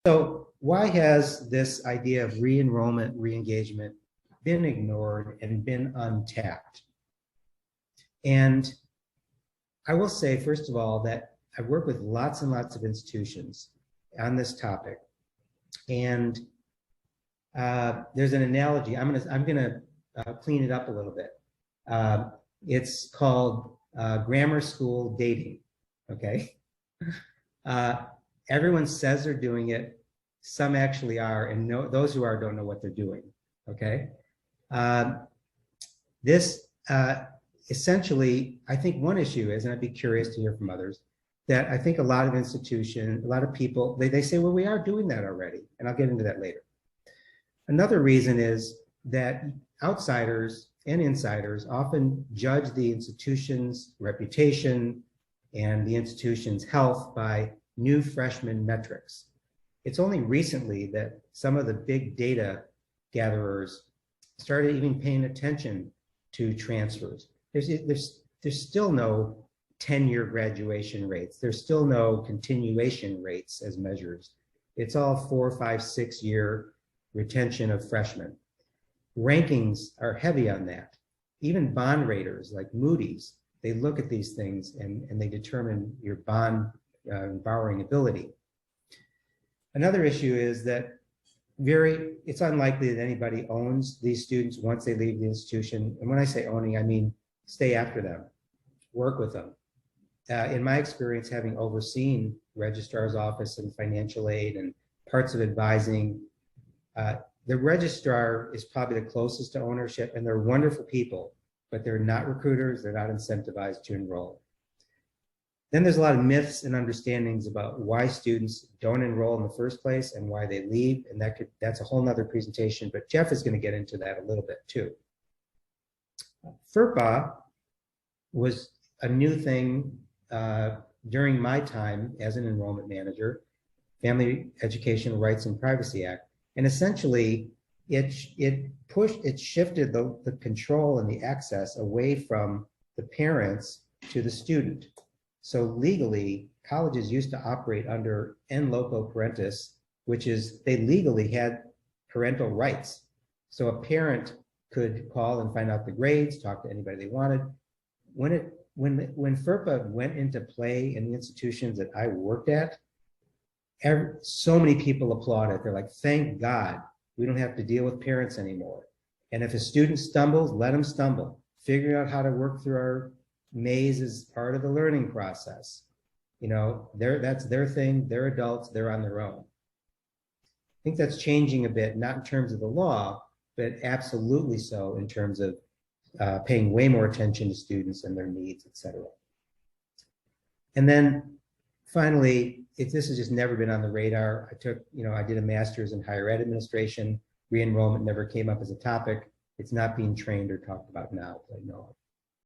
So why has this idea of re-enrollment, re-engagement been ignored and been untapped? And I will say, first of all, that I've worked with lots and lots of institutions on this topic. And there's an analogy. I'm gonna clean it up a little bit. It's called grammar school dating, okay? Everyone says they're doing it. Some actually are, and those who are don't know what they're doing, okay? This essentially, I think one issue is, and I'd be curious to hear from others, that I think a lot of institutions, a lot of people, they say, well, we are doing that already, and I'll get into that later. Another reason is that outsiders and insiders often judge the institution's reputation and the institution's health by new freshman metrics. It's only recently that some of the big data gatherers started even paying attention to transfers. There's still no 10-year graduation rates. There's still no continuation rates as measures. It's all 4, 5, 6-year retention of freshmen. Rankings are heavy on that. Even bond raters like Moody's, they look at these things and they determine your bond borrowing ability. Another issue is that it's unlikely that anybody owns these students once they leave the institution. And when I say owning, I mean stay after them, work with them. In my experience, having overseen registrar's office and financial aid and parts of advising, the registrar is probably the closest to ownership, and they're wonderful people, but they're not recruiters, they're not incentivized to enroll. Then there's a lot of myths and understandings about why students don't enroll in the first place and why they leave, and that's a whole nother presentation, but Jeff is going to get into that a little bit too. FERPA was a new thing during my time as an enrollment manager, Family Educational Rights and Privacy Act, and essentially it shifted the control and the access away from the parents to the student. So legally, colleges used to operate under en loco parentis, which is they legally had parental rights. So a parent could call and find out the grades, talk to anybody they wanted. When FERPA went into play in the institutions that I worked at, so many people applauded. They're like, thank God we don't have to deal with parents anymore. And if a student stumbles, let them stumble. Figuring out how to work through our maze is part of the learning process. You know, that's their thing. They're adults. They're on their own. I think that's changing a bit, not in terms of the law, but absolutely so in terms of paying way more attention to students and their needs, et cetera. And then finally, this has just never been on the radar. I did a master's in higher ed administration. Re-enrollment never came up as a topic. It's not being trained or talked about now, that I know of.